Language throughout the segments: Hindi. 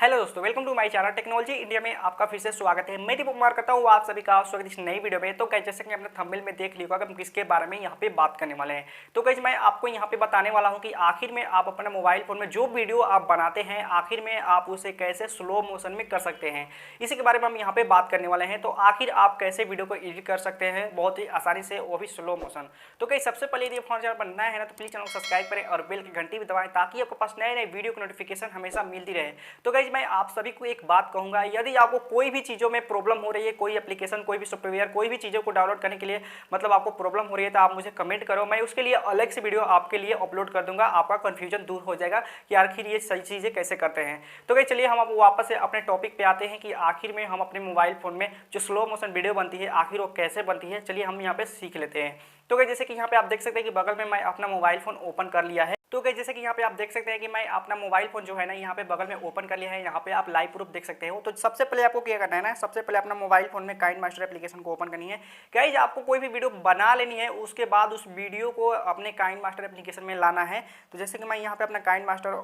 हेलो दोस्तों, welcome to my channel technology India में आपका फिर से स्वागत है। मैं दीपक कुमार करता हूँ आप सभी का स्वागत इस नई वीडियो में। तो गाइस, जैसे कि आपने थंबनेल में देख लिया होगा कि हम किसके बारे में यहाँ पे बात करने वाले हैं। तो गाइस, मैं आपको यहाँ पे बताने वाला हूँ कि आखिर में आप अपने मोबाइल फोन में जो वीडियो आप बनाते हैं, आखिर में आप उसे कैसे स्लो मोशन में कर सकते हैं, इसी के बारे में हम यहाँ पे बात करने वाले हैं। तो आखिर आप कैसे वीडियो को एडिट कर सकते हैं बहुत ही आसानी से, वो भी स्लो मोशन। तो गाइस, सबसे पहले यदि फोन चैनल पर नया है ना, तो प्लीज चैनल को सब्सक्राइब करें और बेल की घंटी भी दबाएं ताकि आपके पास नए नए वीडियो की नोटिफिकेशन हमेशा मिलती रहे। तो गाइस, मैं आप सभी को एक बात कहूंगा, यदि आपको कोई भी चीज़ों में प्रॉब्लम हो रही है, कोई एप्लीकेशन, कोई भी सॉफ्टवेयर, कोई भी चीज़ों को डाउनलोड करने के लिए मतलब आपको प्रॉब्लम हो रही है, तो आप मुझे कमेंट करो। मैं उसके लिए अलग से वीडियो आपके लिए अपलोड कर दूंगा। आपका कंफ्यूजन दूर हो जाएगा कि आखिर ये सही चीज़ें कैसे करते हैं। तो गाइस, चलिए हम अब वापस से अपने टॉपिक पे आते हैं कि आखिर में हम अपने मोबाइल फोन में जो स्लो मोशन वीडियो बनती है, आखिर वो कैसे बनती है। चलिए हम यहाँ पे सीख लेते हैं। तो गाइस, जैसे कि यहाँ पे आप देख सकते हैं कि बगल में मैं अपना मोबाइल फोन ओपन कर लिया है। तो गाइस, जैसे कि यहाँ पे आप देख सकते हैं कि मैं अपना मोबाइल फोन जो है ना, यहाँ पे बगल में ओपन कर लिया है। यहाँ पे आप लाइव प्रूफ देख सकते हो। तो सबसे पहले आपको क्या करना है ना, सबसे पहले अपना मोबाइल फोन में काइनमास्टर एप्लीकेशन को ओपन करनी है। गाइस, आपको कोई भी वीडियो बना लेनी है, उसके बाद उस वीडियो को अपने काइनमास्टर एप्लीकेशन में लाना है। तो जैसे कि मैं यहाँ पे अपना काइनमास्टर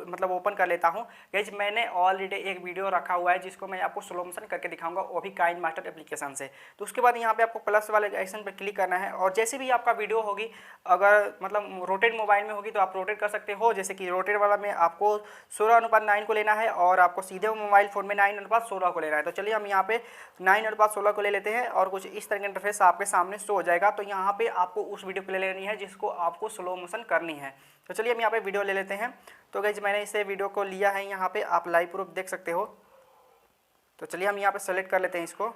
मतलब ओपन कर लेता हूँ। गाइस, मैंने ऑलरेडी एक वीडियो रखा हुआ है जिसको मैं आपको स्लो मोशन करके दिखाऊंगा, वो भी काइनमास्टर एप्लीकेशन से। तो उसके बाद यहाँ पे आपको प्लस वाले आइकन पर क्लिक करना है और जैसे भी आपका वीडियो होगी, अगर मतलब रोटेट मोबाइल में होगी तो आप रोटेट कर सकते हो। जैसे कि रोटेट वाला में आपको 16:9 को लेना है और आपको सीधे मोबाइल फोन में 9:16 को लेना है। तो चलिए हम यहाँ पे 9:16 को ले लेते हैं और कुछ इस तरह का इंटरफेस आपके सामने शो हो जाएगा। तो यहाँ पे आपको उस वीडियो को ले लेनी है जिसको आपको स्लो मोशन करनी है। तो चलिए हम यहाँ पे वीडियो ले लेते हैं। तो गाइस, मैंने इसे वीडियो को लिया है, यहाँ पे आप लाइव प्रूफ देख सकते हो। तो चलिए हम यहाँ पे सेलेक्ट कर लेते हैं इसको।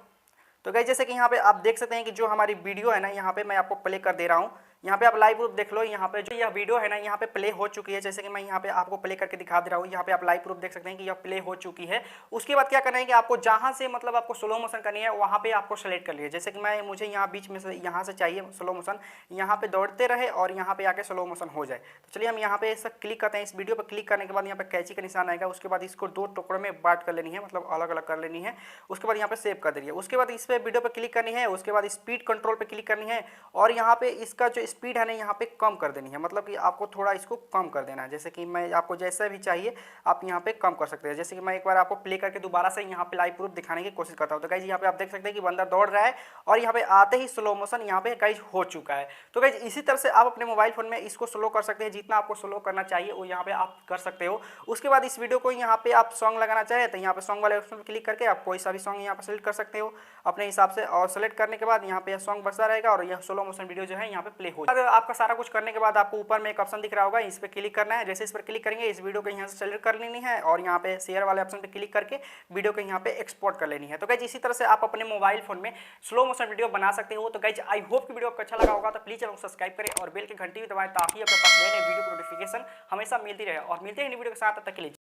तो गाइस, जैसे कि यहाँ पे आप देख सकते हैं कि जो हमारी वीडियो है ना, यहाँ पे मैं आपको प्ले कर दे रहा हूँ। यहाँ पे आप लाइव प्रूफ देख लो। यहाँ पे जो यह वीडियो है ना, यहाँ पे प्ले हो चुकी है। जैसे कि मैं यहाँ पे आपको प्ले करके दिखा दे रहा हूँ। यहाँ पे आप लाइव प्रूफ देख सकते हैं कि यह प्ले हो चुकी है। उसके बाद क्या करना है कि आपको जहाँ से मतलब आपको स्लो मोशन करनी है, वहाँ पे आपको सेलेक्ट कर लिया। जैसे कि मुझे यहाँ बीच में से यहाँ से चाहिए स्लो मोशन, यहाँ पे दौड़ते रहे और यहाँ पे आके स्लो मोशन हो जाए। तो चलिए हम यहाँ पे ऐसा क्लिक करते हैं। इस वीडियो पर क्लिक करने के बाद यहाँ पे कैंची का निशान आएगा। उसके बाद इसको 2 टुकड़ों में बांट कर लेनी है, मतलब अलग अलग कर लेनी है। उसके बाद यहाँ पे सेव कर दीजिए। उसके बाद इस पे वीडियो पर क्लिक करनी है। उसके बाद स्पीड कंट्रोल पे क्लिक करनी है और यहाँ पे इसका जो स्पीड है ना, यहाँ पे कम कर देनी है। मतलब कि आपको थोड़ा इसको कम कर देना है। जैसे कि मैं आपको जैसा भी चाहिए आप यहाँ पे कम कर सकते हैं। जैसे कि मैं एक बार आपको प्ले करके दोबारा से यहाँ पे लाइव प्रूफ दिखाने की कोशिश करता हूँ। तो गाइस, यहाँ पे आप देख सकते हैं कि बंदा दौड़ रहा है और यहाँ पे आते ही स्लो मोशन यहाँ पे गाइस हो चुका है। तो गाइस, इसी तरह से आप अपने मोबाइल फोन में इसको स्लो कर सकते हैं। जितना आपको स्लो करना चाहिए वो यहाँ पे आप कर सकते हो। उसके बाद इस वीडियो को यहाँ पे आप सॉन्ग लगाना चाहे तो यहाँ पे सॉन्ग वाले ऑप्शन पर क्लिक करके आप कोई सा भी सॉन्ग यहाँ पे सेलेक्ट कर सकते हो अपने हिसाब से। और सेलेक्ट करने के बाद यहाँ पे सॉन्ग बजता रहेगा और यह स्लो मोशन वीडियो जो है यहाँ पे प्ले हो जाएगा। आपका सारा कुछ करने के बाद आपको ऊपर में एक ऑप्शन दिख रहा होगा, इस पर क्लिक करना है। जैसे इस पर क्लिक करेंगे, इस वीडियो को यहाँ से सेलेक्ट कर लेनी है और यहाँ पे शेयर वाले ऑप्शन पे क्लिक करके वीडियो को यहाँ पे एक्सपोर्ट कर लेनी है। तो गाइस, इसी तरह से आप अपने मोबाइल फोन में स्लो मोशन वीडियो बना सकते हो। तो गाइस, आई होप कि वीडियो आपको अच्छा लगा होगा। तो प्लीज चैनल को सब्सक्राइब करें और बेल की घंटी भी दबाएं ताकि आपके पास नए नए वीडियो की नोटिफिकेशन हमेशा मिलती रहे। और मिलते हैं वीडियो के साथ, तब तक के लिए।